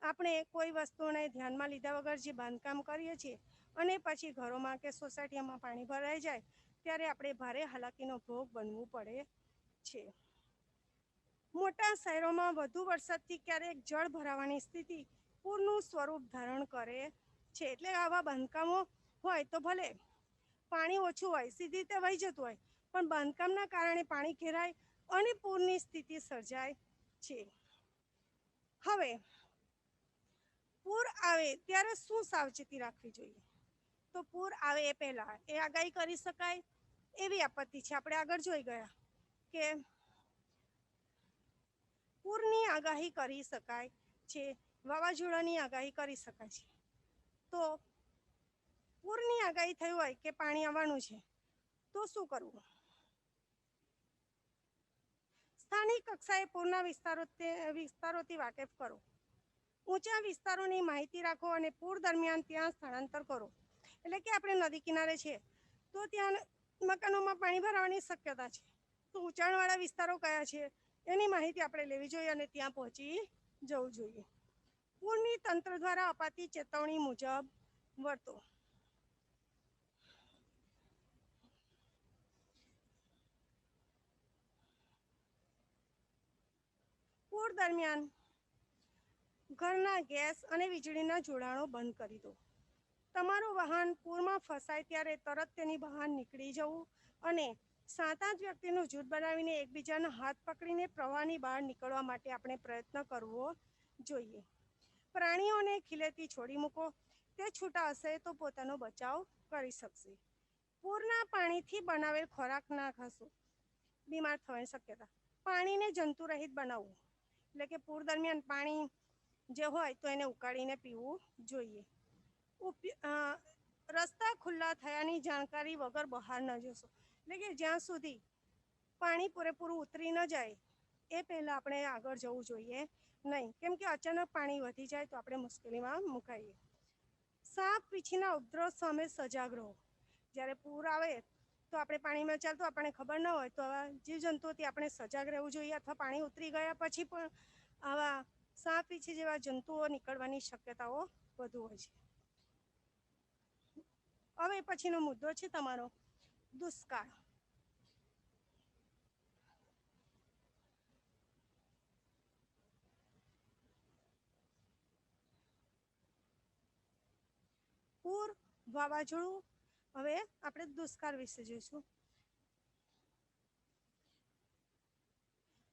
આપણે કોઈ વસ્તુને ધ્યાનમાં લીધા વગર જે બાંધકામ કરીએ છીએ અને પછી ઘરોમાં કે સોસાયટીમાં પાણી ભરાઈ જાય ત્યારે આપણે ભારે હાલાકીનો ભોગ બનવું પડે છે. મોટા શહેરોમાં વધુ વરસાદથી ક્યારેક જળ ભરાવાની સ્થિતિ પૂરનું સ્વરૂપ ધારણ કરે છે. એટલે આવા બાંધકામો હોય તો ભલે પાણી ઓછું હોય, સીધી રીતે વહી જતું હોય, પણ બાંધકામના કારણે પાણી ઘેરાય અને પૂરની સ્થિતિ સર્જાય છે. હવે પૂર આવે ત્યારે શું સાવચેતી રાખવી જોઈએ? તો પૂર આવે એ પહેલા એ આગાહી કરી શકાય એવી આપત્તિ છે. આપણે આગળ જોઈ ગયા કે પૂરની આગાહી કરી શકાય છે, વાવાઝોડાની આગાહી કરી શકાય છે. તો પૂરની આગાહી થઈ હોય કે પાણી આવવાનું છે તો શું કરવું? સ્થાનિક કક્ષાએ પૂરના વિસ્તારોથી વાકેફ કરો. ઊંચા વિસ્તારોની માહિતી રાખો અને પૂર દરમિયાન ત્યાં સ્થળાંતર કરો. એટલે કે આપણે નદી કિનારે છે તો ત્યાં મકાનોમાં પાણી ભરાવાની શક્યતા છે, તો ઊંચાણવાળા વિસ્તારો કયા છે એની માહિતી આપણે લેવી જોઈએ અને ત્યાં પહોંચી જવું જોઈએ. પૂરની તંત્ર દ્વારા અપાતી ચેતવણી મુજબ વર્તો. પૂર દરમિયાન ઘરના ગેસ અને વીજળીના જોડાણો બંધ કરી દો. તમારું વાહન પૂરમાં ફસાય ત્યારે તરત તેની બહાર નીકળી જવું અને 7-8 વ્યક્તિનું જૂથ બનાવીને એકબીજાના હાથ પકડીને પ્રવાહની બહાર નીકળવા માટે આપણે પ્રયત્ન કરવો જોઈએ. પ્રાણીઓને ખીલેથી છોડી મૂકો. તે છૂટા હશે તો પોતાનો બચાવ કરી શકશે. પૂરના પાણીથી બનાવેલ ખોરાક ના ખાશો, બીમાર થવાની શક્યતા. પાણીને જંતુરહિત બનાવવું, એટલે કે પૂર દરમિયાન પાણી જે હોય તો એને ઉકાળીને પીવું જોઈએ. રસ્તા ખુલ્લા થયાની જાણકારી વગર બહાર ન જશો, એટલે કે જ્યાં સુધી પાણી પૂરેપૂરું ઉતરી ન જાય એ પહેલાં આપણે આગળ જવું જોઈએ નહીં, કેમ કે અચાનક પાણી વધી જાય તો આપણે મુશ્કેલીમાં મુકાઈએ. સાપ વીંછીના ઉપદ્રવ સામે સજાગ રહો. જ્યારે પૂર આવે તો આપણે પાણીમાં ચાલતું આપણને ખબર ન હોય તો આવા જીવજંતુઓથી આપણે સજાગ રહેવું જોઈએ, અથવા પાણી ઉતરી ગયા પછી પણ આવા સાપ વીંછી જેવા જંતુઓ નીકળવાની શક્યતાઓ વધુ હોય છે. હવે પછીનો મુદ્દો છે તમારો દુષ્કાળ. પૂર, વાવાઝોડું. હવે આપણે દુષ્કાળ વિશે જોઈશું.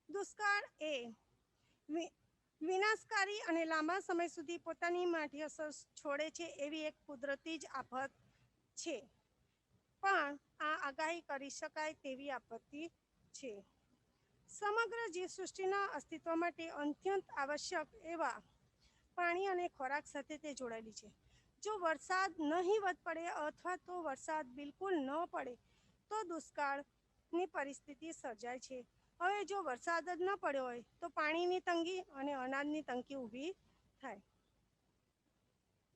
દુષ્કાળ એ વિનાશકારી અને લાંબા સમય સુધી પોતાની માઠી અસર છોડે છે એવી એક કુદરતી જ આફત છે, પણ આ આગાહી કરી શકાય તેવી આપત્તિ છે. સમગ્ર જીવસૃષ્ટિના અસ્તિત્વ માટે અત્યંત આવશ્યક એવા પાણી અને ખોરાક સાથે તે જોડાયેલી છે. જો વરસાદ નહીવત પડે અથવા તો વરસાદ બિલકુલ ન પડે તો દુષ્કાળની પરિસ્થિતિ સર્જાય છે. હવે જો વરસાદ જ ન પડ્યો હોય તો પાણીની તંગી અને અનાજની તંગી ઊભી થાય.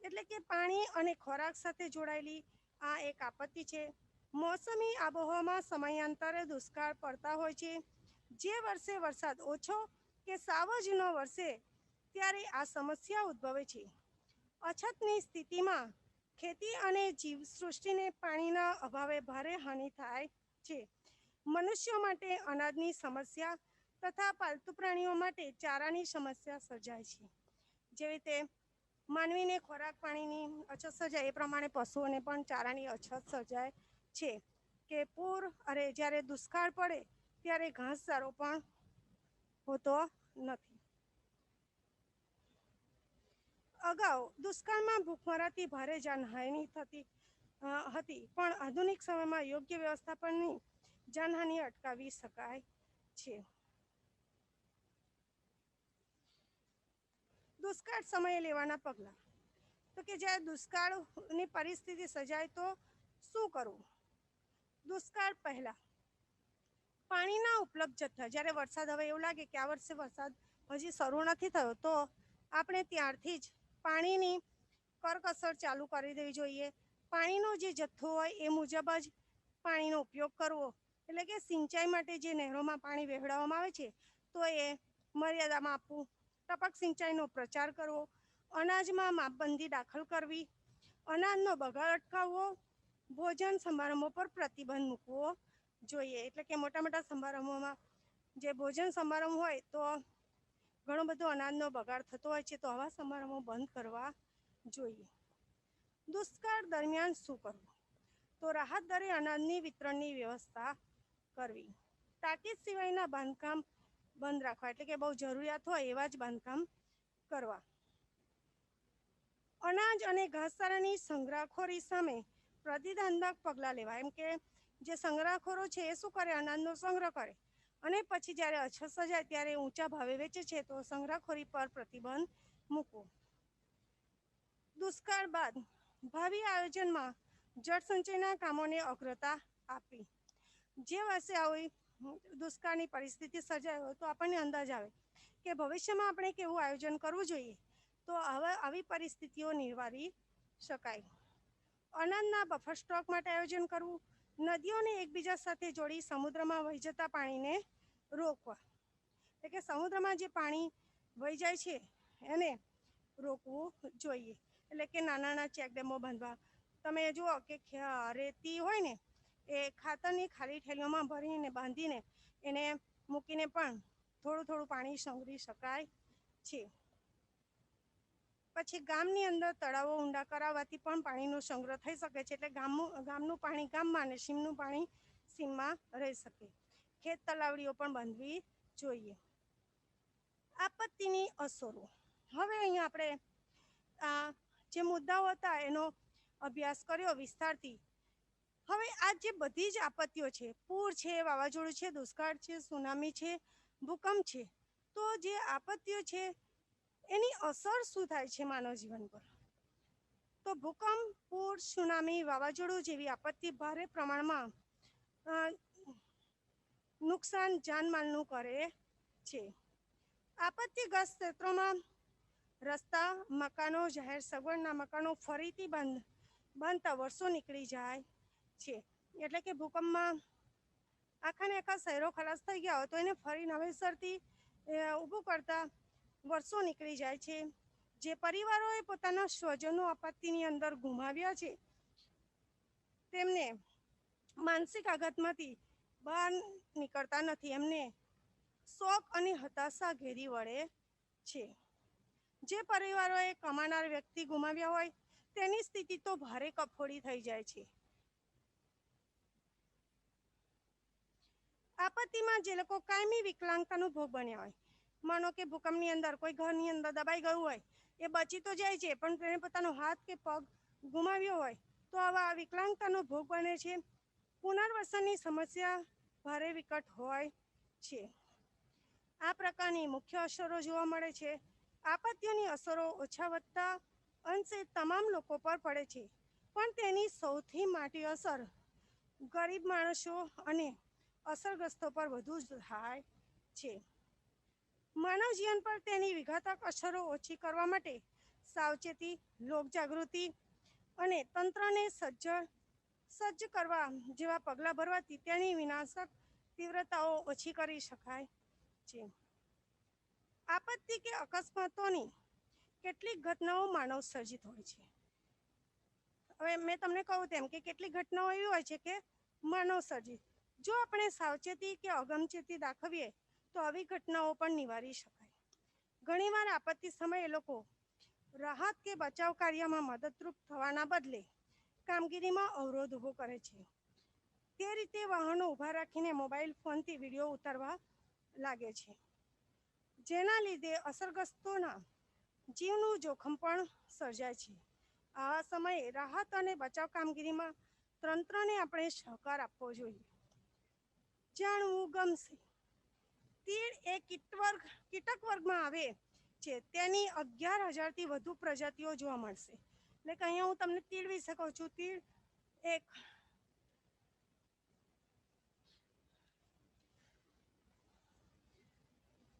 એટલે કે પાણી અને ખોરાક સાથે જોડાયેલી આ એક આપત્તિ છે. મોસમી આબોહવામાં સમયાંતરે દુષ્કાળ પડતા હોય છે. જે વર્ષે વરસાદ ઓછો કે સાવ જ ન વરસે ત્યારે આ સમસ્યા ઉદ્ભવે છે. અછતની સ્થિતિમાં ખેતી અને જીવસૃષ્ટિને પાણીના અભાવે ભારે હાનિ થાય છે. મનુષ્યો માટે અનાજની સમસ્યા તથા પાલતુ પ્રાણીઓ માટે ચારાની સમસ્યા સર્જાય છે. જેવી રીતે માનવીને ખોરાક પાણીની અછત સર્જાય એ પ્રમાણે પશુઓને પણ ચારાની અછત સર્જાય છે. કે પૂર અને જ્યારે દુષ્કાળ પડે ત્યારે ઘાસચારો પણ હોતો નથી. અગાઉ દુષ્કાળમાં ભૂખમરાથી ભારે જાનહાનિ થતી હતી, પણ આધુનિક સમયમાં યોગ્ય વ્યવસ્થાપનની જાનહાનિ અટકાવી શકાય છે. દુષ્કાળ સમયે લેવાના પગલાં. તો કે જ્યારે દુષ્કાળની પરિસ્થિતિ સર્જાય તો શું કરવું? દુષ્કાળ પહેલા પાણીના ઉપલબ્ધ જથ્થા. જ્યારે વરસાદ હવે એવું લાગે કે આ વર્ષે વરસાદ હજી શરૂ નથી થયો તો આપણે ત્યારથી જ પાણીની કરકસર ચાલુ કરી દેવી જોઈએ. પાણીનો જે જથ્થો હોય એ મુજબ જ પાણીનો ઉપયોગ કરવો. એટલે કે સિંચાઈ માટે જે નહેરોમાં પાણી વહેવડાવવામાં આવે છે તો એ મર્યાદામાં આપવું. ટપક સિંચાઈનો પ્રચાર કરવો. અનાજમાં માપબંધી દાખલ કરવી, અનાજનો બગાડ અટકાવવો, ભોજન સમારંભો પર પ્રતિબંધ મૂકવો જોઈએ. એટલે કે મોટા મોટા સમારંભોમાં જે ભોજન સમારંભ હોય તો ઘણો બધો અનાજનો બગાડ થતો હોય છે, તો આવા સમારંભો બંધ કરવા જોઈએ. દુષ્કાળ દરમિયાન શું કરવું? તો રાહત દરે અનાજની વિતરણની વ્યવસ્થા કરવી. તાકીદ સિવાયના બાંધકામ બંધ રાખવા, એટલે કે બહુ જરૂરિયાત હોય એવા જ બાંધકામ કરવા. અનાજ અને ઘાસચારાની સંગ્રહખોરી સામે પ્રતિબંધક પગલાં લેવા. એમ કે જે સંગ્રહખોરો છે એ શું કરે, અનાજનો સંગ્રહ કરે અને પછી જ્યારે અછત સર્જાય ત્યારે ઊંચા ભાવે વેચે છે, તો સંગ્રહખોરી પર પ્રતિબંધ મૂકવો. દુષ્કાળ બાદ ભાવિ આયોજનમાં જળસંચયના કામોને અગ્રતા આપવી. જે વર્ષે આવી દુષ્કાળની પરિસ્થિતિ સર્જાય હોય તો આપણને અંદાજ આવે કે ભવિષ્યમાં આપણે કેવું આયોજન કરવું જોઈએ, તો આવી પરિસ્થિતિઓ નિવારી શકાય. અનાજના બફર સ્ટોક માટે આયોજન કરવું, નદીઓને એકબીજા સાથે જોડી સમુદ્રમાં વહી જતા પાણીને રોકવા. એટલે કે સમુદ્રમાં જે પાણી વહી જાય છે એને રોકવું જોઈએ. એટલે કે નાના નાના ચેકડેમો બાંધવા. તમે જુઓ કે રેતી હોય ને એ ખાતરની ખાલી થેલીઓમાં ભરીને બાંધીને એને મૂકીને પણ થોડું થોડું પાણી સંગ્રહી શકાય છે. પછી ગામની અંદર તળાવો ઊંડા કરાવવાથી પણ પાણીનો સંગ્રહ થઈ શકે છે. એટલે ગામનું પાણી ગામમાં અને સીમનું પાણી સીમમાં રહી શકે. ખેત તલાવડીઓ પણ બાંધવી જોઈએ. આપત્તિની અસરો. હવે અહીંયા આપણે આ જે મુદ્દાઓ હતા એનો અભ્યાસ કર્યો વિસ્તારથી. હવે આ જે બધી જ આપત્તિઓ છે, પૂર છે, વાવાઝોડું છે, દુષ્કાળ છે, સુનામી છે, ભૂકંપ છે, તો જે આપત્તિઓ છે એની અસર શું થાય છે માનવ જીવન પર? તો ભૂકંપ, પૂર, સુનામી, વાવાઝોડું જેવી આપત્તિ ભારે પ્રમાણમાં નુકસાન જાનમાલનું કરે છે. આપત્તિગ્રસ્ત ક્ષેત્રોમાં રસ્તા, મકાનો, જાહેર સગવડના મકાનો ફરીથી બાંધતા વર્ષો નીકળી જાય છે. એટલે કે ભૂકંપમાં આખા ને આખા શહેરો ખલાસ થઈ ગયા હોય તો એને ફરી નવેસરથી ઊભું કરતા વર્ષો નીકળી જાય છે. જે પરિવારોએ પોતાના સ્વજનો આપત્તિની અંદર ગુમાવ્યા છે તેમને માનસિક આઘાતમાંથી બહાર નીકળતા નથી. એમને શોક અને હતાશા ઘેરી વળે છે. જે પરિવારોએ કમાનાર વ્યક્તિ ગુમાવ્યા હોય તેની સ્થિતિ તો ભારે કફોડી થઈ જાય છે. આપત્તિમાં જે લોકો કાયમી વિકલાંગતાનો ભોગ બન્યા હોય, માનો કે ભૂકંપની અંદર કોઈ ઘરની અંદર દબાઈ ગયું હોય, એ બચી તો જાય છે પણ તેને પોતાનો હાથ કે પગ ગુમાવ્યો હોય તો આવા વિકલાંગતાનો ભોગ બને છે. પુનર્વસનની સમસ્યા ભારે વિકટ હોય છે. આ પ્રકારની મુખ્ય અસરો જોવા મળે છે. આપત્તિઓની અસરો ઓછા વત્તા અંશે તમામ લોકો પર પડે છે, પણ તેની સૌથી મોટી અસર ગરીબ માણસો અને અસરગ્રસ્તો પર વધુ થાય છે. માનવ જીવન પર તેની વિઘાતક અસરો ઓછી કરવા માટે સાવચેતી, લોકજાગૃતિ અને તંત્રને સજ્જ કરવા જેવા પગલાં ભરવાથી તેની વિનાશક તીવ્રતાઓ ઓછી કરી શકાય છે. આપત્તિ કે અકસ્માતોની કેટલીક ઘટનાઓ માનવ સર્જિત હોય છે. હવે મેં તમને કહું તેમ કે કેટલીક ઘટનાઓ એવી હોય છે કે માનવ સર્જિત. જો આપણે સાવચેતી કે અગમચેતી દાખવીએ તો આવી ઘટનાઓ પણ નિવારી શકાય. ઘણીવાર આપત્તિ સમયે લોકો રાહત કે બચાવ કાર્યમાં મદદરૂપ થવાના બદલે કામગીરીમાં અવરોધ ઊભો કરે છે. તે રીતે વાહનો ઊભા રાખીને મોબાઈલ ફોનથી વિડીયો ઉતારવા લાગે છે, જેના લીધે અસરગ્રસ્તોના જીવનું જોખમ પણ સર્જાય છે. આવા સમયે રાહત અને બચાવ કામગીરીમાં તંત્રને આપણે સહકાર આપવો જોઈએ. જાણવું ગમશે. તીડ એ કીટક વર્ગમાં આવે છે. તેની 11,000થી વધુ પ્રજાતિઓ જોવા મળશે. એટલે કે અહીંયા હું તમને તીડ વિશે કહું છું. તીડ એક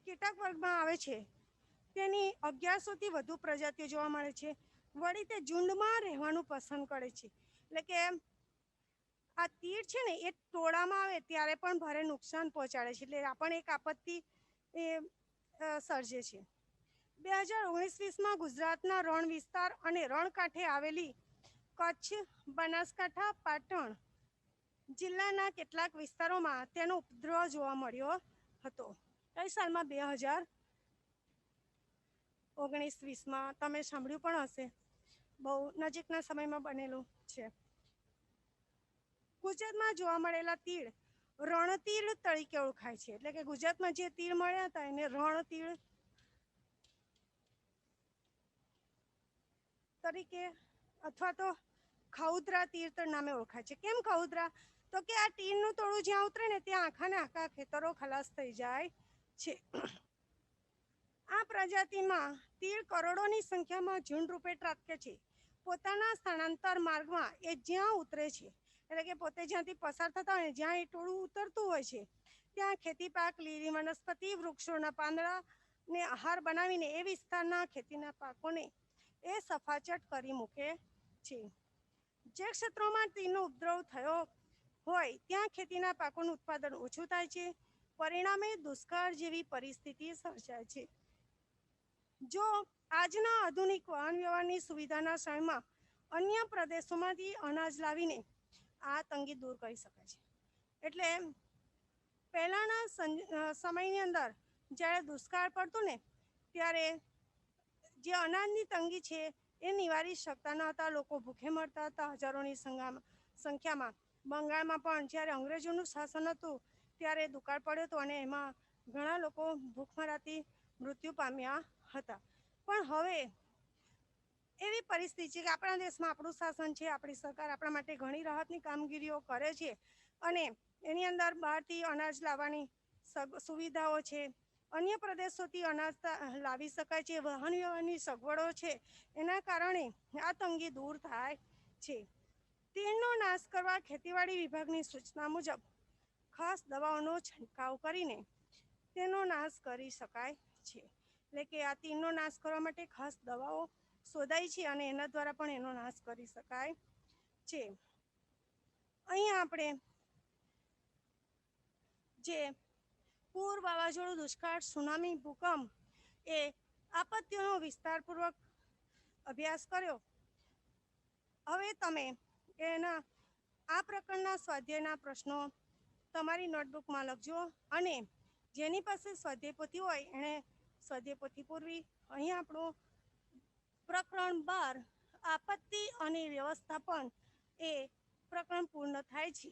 કીટક વર્ગમાં આવે છે. તેની 1100થી વધુ પ્રજાતિઓ જોવા મળે છે. વળી તે ઝુંડમાં રહેવાનું પસંદ કરે છે. એટલે કે આ તીડ છે ને એ ટોળામાં આવે ત્યારે પણ ભારે નુકસાન પહોંચાડે છે. એટલે આ પણ એક આપત્તિ સર્જે છે. 2019-20માં ગુજરાતના રણ વિસ્તાર અને રણકાંઠે આવેલી કચ્છ, બનાસકાંઠા, પાટણ જિલ્લાના કેટલાક વિસ્તારોમાં તેનો ઉપદ્રવ જોવા મળ્યો હતો. કઈ સાલમાં? 2019-20માં. તમે સાંભળ્યું પણ હશે, બહુ નજીકના સમયમાં બનેલું છે. ગુજરાતમાં જોવા મળેલા તીડ રણતીડ તરીકે ઓળખાય છે. એટલે કે ગુજરાતમાં જે તીડ મળ્યા હતા એને રણતીડ તરીકે અથવા તો ખઉદરા તીડ નામે ઓળખાય છે. કેમ ખઉદરા? તો કે આ તીડનું ટોળું જ્યાં ઉતરે ને ત્યાં આખા ને આખા ખેતરો ખલાસ થઈ જાય છે. આ પ્રજાતિમાં તીડ કરોડોની સંખ્યામાં ઝુંડ રૂપે ત્રાટકે છે. પોતાના સ્થળાંતર માર્ગમાં એ જ્યાં ઉતરે છે, એટલે કે પોતે જ્યાંથી પસાર થતા હોય જ્યાં એ ટોળું ઉતરતું હોય છે ત્યાં ખેતી પાક, લીલી વનસ્પતિ, વૃક્ષોના પાંદડા ને આહાર બનાવીને એ વિસ્તારના ખેતીના પાકોને એ સફાચટ કરી મૂકે છે. જે ક્ષેત્રોમાં તીડનો ઉપદ્રવ થયો હોય ત્યાં ખેતીના પાકોનું ઉત્પાદન ઓછું થાય છે. પરિણામે દુષ્કાળ જેવી પરિસ્થિતિ સર્જાય છે. જો આજના આધુનિક વાહન વ્યવહારની સુવિધાના સમયમાં અન્ય પ્રદેશોમાંથી અનાજ લાવીને આ તંગી દૂર કરી શકાય છે. એટલે પહેલાના સમયની અંદર જ્યારે દુષ્કાળ પડતું ને ત્યારે જે અનાજની તંગી છે એ નિવારી શકતા ન હતા. લોકો ભૂખે મરતા હતા હજારોની સંખ્યામાં. બંગાળમાં પણ જ્યારે અંગ્રેજોનું શાસન હતું ત્યારે દુકાળ પડ્યો હતો અને એમાં ઘણા લોકો ભૂખમરાથી મૃત્યુ પામ્યા હતા. પણ હવે એવી પરિસ્થિતિ છે કે આપણા દેશમાં આપણું શાસન છે, આપણી સરકાર આપણા માટે ઘણી રાહતની કામગીરીઓ કરે છે અને એની અંદર બહારથી અનાજ લાવવાની સુવિધાઓ છે. અન્ય પ્રદેશોથી અનાજ લાવી શકાય છે. વાહન વ્યવહારની સગવડો છે. એના કારણે આ તંગી દૂર થાય છે. તીડનો નાશ કરવા ખેતીવાડી વિભાગની સૂચના મુજબ ખાસ દવાઓનો છંટકાવ કરીને તેનો નાશ કરી શકાય છે. એટલે કે આ તીડનો નાશ કરવા માટે ખાસ દવાઓ શોધાય છે અને એના દ્વારા પણ એનો નાશ કરી શકાય છે. અહીંયા આપણે જે પૂર, વાવાઝોડું, દુષ્કાળ, સુનામી, ભૂકંપ એ આપત્તિઓનો વિસ્તારપૂર્વક અભ્યાસ કર્યો. હવે તમે એના આ પ્રકારના સ્વાધ્યાયના પ્રશ્નો તમારી નોટબુકમાં લખજો અને જેની પાસે સ્વાધ્યાય પોથી હોય એણે સ્વાધ્યાય પોથી પૂરવી. અહીં આપણું પ્રકરણ 12 આપત્તિ અને વ્યવસ્થાપન એ પ્રકરણ પૂર્ણ થાય છે.